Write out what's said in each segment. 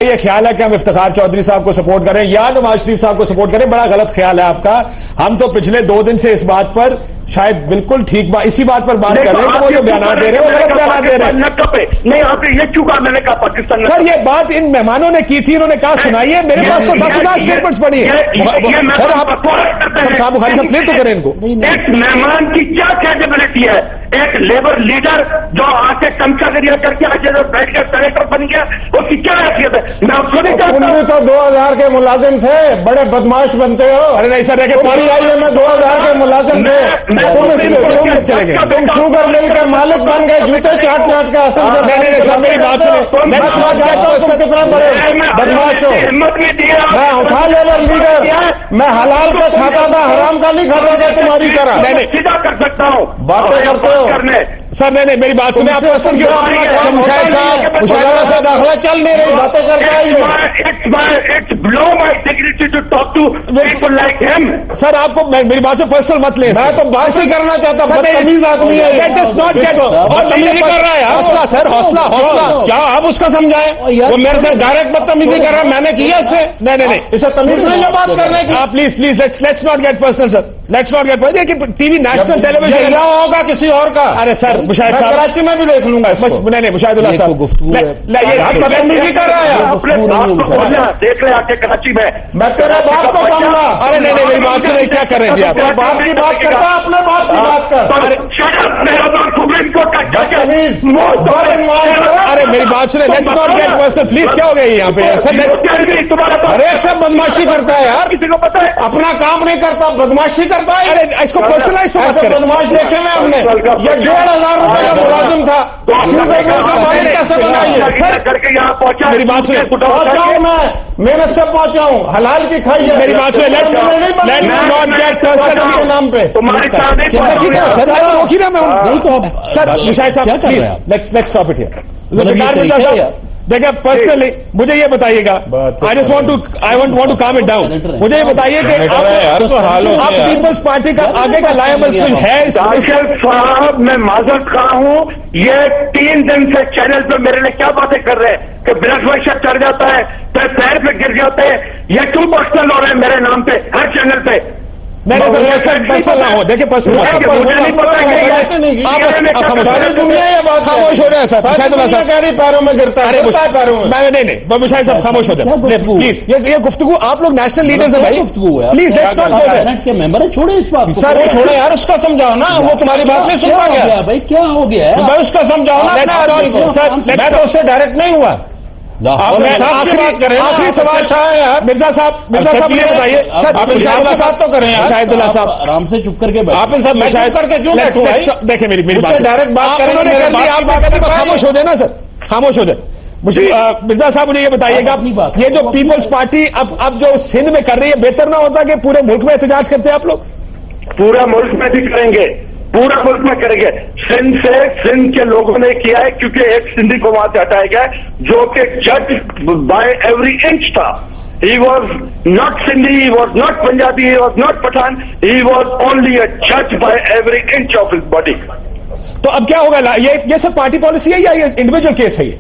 یہ خیال ہے کہ ہم افتخار چودھری صاحب کو سپورٹ کریں یا نواز شریف صاحب کو سپورٹ کریں، بڑا غلط خیال ہے آپ کا. ہم تو پچھلے 2 دن سے اس بات پر شاید بالکل ٹھیک اسی بات پر بات کر رہے ہیں کہ وہ جو بیانات دے رہے ہیں وہ غلط بیانات دے رہے ہیں. نہیں آپ نے یہ چکا میں نے کہا پاکستان. سر یہ بات ان مہمانوں نے کی تھی، انہوں نے کہا سنائیے. میرے پاس تو 10,000 اسٹیٹمنٹس پڑی ہیں. سر آپ صاحب بخاری صاحب کلیئر تو کریں ان کو. ایک مہمان کی کیا کریڈیبلٹی ہے؟ ایک لیبر لیڈر جو آ کے چمچا گریا کر کے آج بیٹھ کر سینیٹر بن گیا، اس کی کیا حیثیت ہے؟ میں اس کو نہیں تم بھی تو 2000 کے ملازم تھے، بڑے بدماش بنتے ہو. ارے نہیں سر آئیے میں 2000 کے ملازم تھے. تم شوگر مل کے مالک بن گئے، جوتے چاٹ چاٹ کے اصل میری بات سنیں. کتنا بڑے بدماش ہو. میں اٹھا لیبر لیڈر، میں حلال کا کھاتا تھا، حرام کا نہیں کھاتا تھا تمہاری طرح. سیدھا کر سکتا ہوں باتیں کرتے ہو. سر نہیں میری بات سنیں. آپ مشاہد صاحب سے داخلہ چل نہیں رہی، باتیں کرتا سر آپ کو میری بات سے پرسنل مت لیں. میں تو بات ہی کرنا چاہتا ہوں. بدتمیز آدمی ہے، بدتمیزی کر رہا ہے. حوصلہ سر حوصلہ حوصلہ. کیا آپ اس کا سمجھائیں؟ وہ میرے سے ڈائریکٹ بدتمیزی کر رہا ہے، میں نے کیا اس سے. نہیں اسے تمیز نہیں ہے بات کرنے کی. Please let's not get personal sir, let's not get personal. کہ T V national television ہوگا کسی اور کا. ارے سر مشاہد صاحب کراچی میں بھی دیکھ لوں گا. نہیں مشاہد اللہ صاحب گفتگو بدتمیزی کر رہا ہے. دیکھ رہے آ کے کراچی میں میں تیرے باپ کو کہوں گا. ارے نہیں میری بات سنیں. کیا کر رہے ہیں جی آپ؟ باپ کی بات کرتا، اپنے باپ کی بات کر. سپریم کورٹ کا جج. ارے میری بات سنیں. Let's not get personal please. کیا ہو گیا یہاں پہ سر؟ ہر ایک سے بدماشی کرتا ہے یار. کسی کو پتا ہے اپنا کام نہیں کرتا، بدماشی کرتا ہے. ارے اس کو پرسنلائز تو مت ایسے کریں. بدماش دیکھے میں ہم نے. یہ 1,500 روپے کا ملازم تھا، شوگر مل کا مالک کیسے بنائیے؟ سر کر کے یہاں پہنچا. میری بات سنیں. پہنچا ہوں میں، محنت سے پہنچا ہوں، حلال کی کھائی ہے. میری بات سنیں. لیٹس ناٹ گیٹ پرسنل کے نام پہ. تمہاری سر مشاہد صاحب please let's stop it here. دیکھیں پرسنلی مجھے یہ بتائیے گا. I want to calm it down. مجھے یہ بتائیے کہ آپ پیپلز پارٹی کا آگے کا لائبل کچھ ہے؟ صاحب میں معذرت خواہ ہوں، یہ 3 دن سے چینل پہ میرے لیے کیا باتیں کر رہے ہیں کہ بلڈ پریشر چڑھ جاتا ہے، پیر پہ گر جاتے ہیں. یہ کیوں پرسنل ہو رہے ہیں میرے نام پہ ہر چینل پہ؟ پرسنل نہ ہو. دیکھیں پرسنل ساری دنیا یہ بات خاموش ہو جائے سر. شاید اللہ صاحب کہہ رہی پیروں میں گرتا ہے. پیروں میں نہیں مشاہد صاحب خاموش ہو جائے پلیز. یہ گفتگو آپ لوگ نیشنل لیڈرز ہیں بھائی. گفتگو ہے please let's not go Senate کے ممبر ہے، چھوڑے اس بات کو. سر وہ چھوڑے یار، اس کا سمجھاؤ نا. وہ تمہاری بات نہیں سنتا کیا بھائی؟ کیا ہو گیا ہے؟ میں اس کا سمجھاؤ نا اپنے آدمی کو. میں تو اس سے ڈائریکٹ نہیں ہوا. آخری سوال مرزا صاحب یہ بتائیے. آپ انصاف کی بات تو کریں یار. شاہد اللہ صاحب آرام سے چپ کر کے آپ ان سب کر کے کیوں بیٹھوں بھائی؟ دیکھیں میری بات ڈائریکٹ بات کریں. خاموش ہو جائے نا سر، خاموش ہو جائے. مرزا صاحب مجھے یہ بتائیے گا، یہ جو پیپلز پارٹی اب جو سندھ میں کر رہی ہے، بہتر نہ ہوتا کہ پورے ملک میں احتجاج کرتے آپ لوگ؟ پورا ملک میں بھی کریں گے، پورا ملک میں کریں گے. سندھ کے لوگوں نے کیا ہے کیونکہ ایک سندھی کو وہاں سے ہٹایا گیا جو کہ جج بائی ایوری انچ تھا. He was not Sindhi, he was not Punjabi, he was not Pathan, he was only a judge by every inch of his body. تو اب کیا ہوگا؟ یہ سب پارٹی پالیسی ہے یا یہ انڈیویجل کیس ہے؟ یہ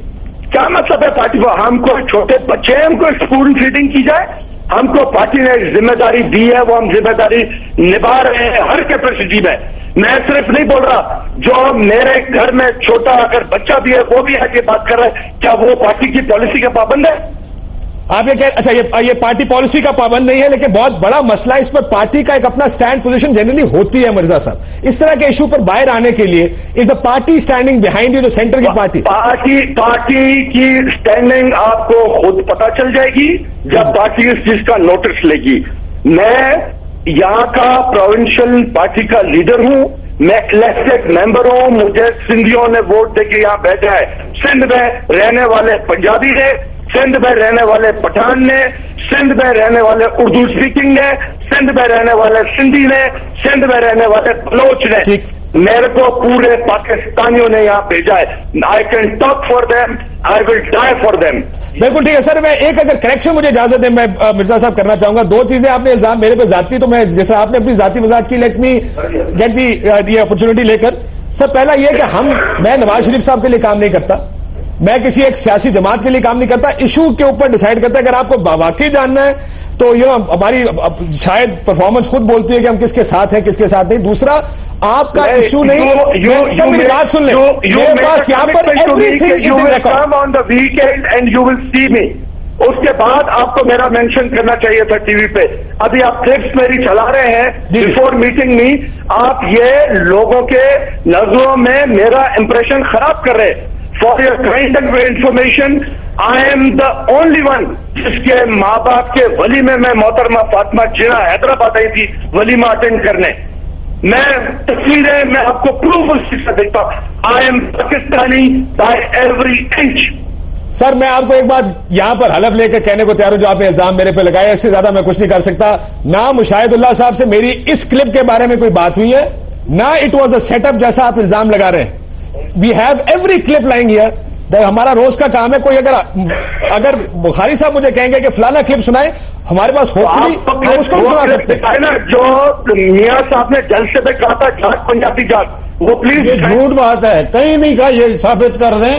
کیا مطلب ہے پارٹی کو؟ ہم کو چھوٹے بچے ہیں، ہم کو اسکول فیڈنگ کی جائے؟ ہم کو پارٹی نے ذمہ داری دی ہے، وہ ہم ذمہ داری نبھا رہے ہیں ہر کیپیسٹی میں. میں صرف نہیں بول رہا، جو میرے گھر میں چھوٹا اگر بچہ بھی ہے وہ بھی آ کے بات کر رہا ہے، کیا وہ پارٹی کی پالیسی کا پابند ہے؟ آپ یہ کہ اچھا یہ پارٹی پالیسی کا پابند نہیں ہے، لیکن بہت بڑا مسئلہ اس پر پارٹی کا ایک اپنا سٹینڈ پوزیشن جنرلی ہوتی ہے. مرزا صاحب اس طرح کے ایشو پر باہر آنے کے لیے is the party standing behind you, جو سینٹر کی پارٹی کی اسٹینڈنگ آپ کو خود پتا چل جائے گی جب پارٹی اس چیز کا نوٹس لے گی. میں یہاں کا پروونشل پارٹی کا لیڈر ہوں، میں الیکٹڈ ممبر ہوں. مجھے سندھیوں نے ووٹ دے کے یہاں بیٹھا ہے. سندھ میں رہنے والے پنجابی نے، سندھ میں رہنے والے پٹھان نے، سندھ میں رہنے والے اردو اسپیکنگ نے، سندھ میں رہنے والے سندھی نے، سندھ میں رہنے والے بلوچ نے. میرے کو پورے پاکستانیوں نے یہاں بھیجا ہے. I can talk for them, I will die for them. بالکل ٹھیک ہے سر. میں ایک اگر کریکشن مجھے اجازت ہے میں مرزا صاحب کرنا چاہوں گا. 2 چیزیں آپ نے الزام میرے پہ ذاتی، تو میں جیسے آپ نے اپنی ذاتی وضاحت کی، let me get the opportunity لے کر. سر پہلا یہ کہ میں نواز شریف صاحب کے لیے کام نہیں کرتا، میں کسی ایک سیاسی جماعت کے لیے کام نہیں کرتا, ایشو کے اوپر ڈیسائیڈ کرتا ہے. اگر آپ کو واقعی جاننا ہے تو ہماری شاید پرفارمنس خود بولتی ہے کہ ہم کس کے ساتھ ہیں کس کے ساتھ نہیں. دوسرا آپ کا ایشو نہیں, میری بات سن لیں, میرے پاس یہاں پر on the weekend and you will see me. اس کے بعد آپ کو میرا مینشن کرنا چاہیے تھا ٹی وی پہ. ابھی آپ کلپس میری چلا رہے ہیں بفور میٹنگ می. آپ یہ لوگوں کے نظروں میں میرا امپریشن خراب کر رہے. For your kind information, I am the only one جس کے ماں باپ کے ولیمے میں محترمہ فاطمہ جناح حیدرآباد آئی تھی ولیمہ اٹینڈ کرنے. میں تصویریں میں آپ کو پروف اس چیز سے دیکھتا ہوں. I am Pakistani by every inch. Sir میں آپ کو ایک بات یہاں پر حلف لے کے کہنے کو تیار ہوں, جو آپ نے الزام میرے پہ لگایا اس سے زیادہ میں کچھ نہیں کر سکتا. نہ مشاہد اللہ صاحب سے میری اس کلپ کے بارے میں کوئی بات ہوئی ہے, نہ it was a set up جیسا آپ الزام لگا رہے ہیں. We have every clip lying here. ہمارا روز کا کام ہے. کوئی اگر بخاری صاحب مجھے کہیں گے کہ فلانا کلپ سنائے, ہمارے پاس ہوپفلی ہم اس کو بھی سنا سکتے ہیں. نا جو میاں صاحب نے جلسے میں کہا تھا جھاٹ پنجابی جھاٹ, وہ پلیز جھوٹ بات ہے, کہیں نہیں کہا. یہ ثابت کر دیں.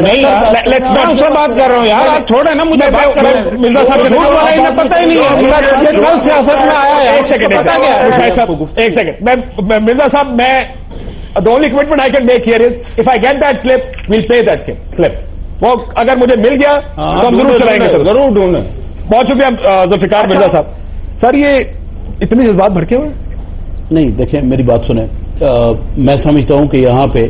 نہیں میں ان سے بات کر رہا ہوں یار, آپ چھوڑیں نا مجھے بات کر رہے ہیں. مرزا صاحب جھوٹ والا انہیں پتہ ہی نہیں ہے. یہ کل سیاست میں آیا ہے. ایک سیکنڈ ایک سیکنڈ مرزا صاحب, میں the only commitment I can make here is if I get that clip, we'll play that clip. وہ اگر مجھے مل گیا تو ہم ضرور چلائیں گے. ضرور ڈھونڈیں. بہت شکریہ ذوالفقار مرزا صاحب. سر یہ اتنے جذبات بھڑکے ہوئے نہیں, دیکھیں میری بات سنیں. میں سمجھتا ہوں کہ یہاں پہ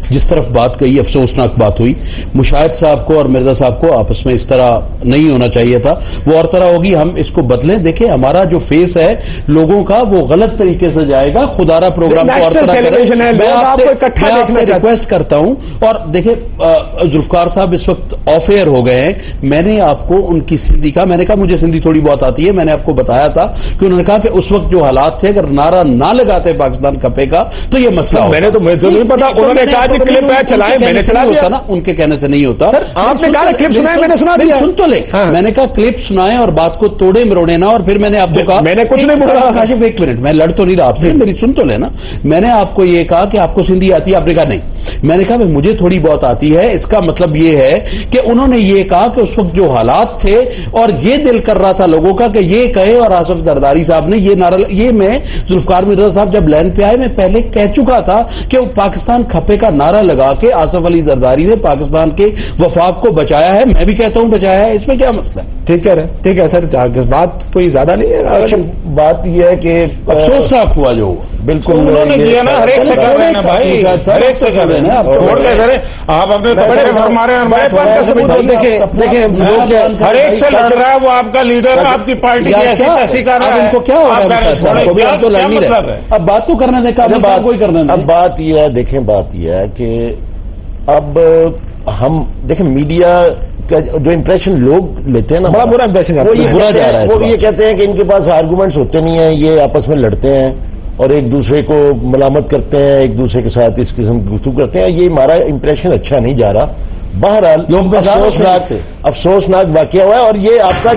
جس طرف بات کہی افسوسناک بات ہوئی. مشاہد صاحب کو اور مرزا صاحب کو آپس میں اس طرح نہیں ہونا چاہیے تھا. وہ اور طرح ہوگی, ہم اس کو بدلیں. دیکھیں ہمارا جو فیس ہے لوگوں کا وہ غلط طریقے سے جائے گا. خدارہ پروگرام کو اور طرح کریں. میں آپ سے ریکویسٹ کرتا ہوں. اور دیکھیں ذوالفقار صاحب اس وقت آف ایئر ہو گئے ہیں. میں نے آپ کو ان کی سندھی کا, میں نے کہا مجھے سندھی تھوڑی بہت آتی ہے, میں نے آپ کو بتایا تھا کہ انہوں نے کہا کہ اس وقت جو حالات تھے اگر نعرہ نہ لگاتے پاکستان کھپے کا تو یہ مسئلہ ہوتا. میں نے تو مجھے نہیں پتا, انہوں نے کہا کہ کلپ ہے چلائیں, میں نے چلا دیا نا. ان کے کہنے سے نہیں ہوتا. سر آپ نے کہا کلپ سنائے, میں نے سنا دیا. سن تو لے, میں نے کہا کلپ سنائے اور بات کو توڑے مروڑے نا. اور پھر میں نے آپ کو کہا, میں نے کچھ نہیں بولا. کاشف ایک منٹ, میں لڑ تو نہیں رہا آپ سے, میری سن تو لینا. میں نے آپ کو یہ کہا کہ آپ کو سندھی آتی ہے, آپ نے کہا نہیں. میں نے کہا مجھے تھوڑی بہت آتی ہے. اس کا مطلب یہ ہے کہ انہوں نے یہ کہا کہ اس وقت جو حالات تھے اور یہ دل کر رہا تھا لوگوں کا کہ یہ کہے. اور آصف زرداری صاحب نے یہ نعرہ, یہ میں ذوالفقار مرزا صاحب جب لائن پہ آئے میں پہلے کہہ چکا تھا کہ وہ پاکستان کھپے کا نعرہ لگا کے آصف علی زرداری نے پاکستان کے وفاق کو بچایا ہے. میں بھی کہتا ہوں بچایا ہے. اس میں کیا مسئلہ ہے؟ ٹھیک ہے سر, جذبات کوئی زیادہ نہیں ہے. بات یہ ہے کہ افسوسناک ہوا جو بالکل انہوں نے کیا نا. ہر ایک سے کر رہے ہیں نا بھائی, ہر ایک سے کر رہے ہیں. آپ اپنے تبصرے فرما رہے ہیں. دیکھیں ہر ایک سے لڑ رہا ہے, وہ آپ کا لیڈر, آپ کی پارٹی کی ایسی تیسی کر رہا ہے. ان کو کیا ہو رہا ہے؟ اب بات تو کرنے دیں, کوئی کرنے دیں. اب بات یہ ہے, دیکھیں بات یہ ہے کہ اب ہم دیکھیں میڈیا کا جو امپریشن لوگ لیتے ہیں نا, بڑا برا امپریشن, وہ یہ کہتے ہیں کہ ان کے پاس آرگومنٹس ہوتے نہیں ہیں, یہ آپس میں لڑتے ہیں اور ایک دوسرے کو ملامت کرتے ہیں, ایک دوسرے کے ساتھ اس قسم کی گفتگو کرتے ہیں. یہ ہمارا امپریشن اچھا نہیں جا رہا. بہرحال افسوسناک واقعہ ہوا ہے. اور یہ آپ کا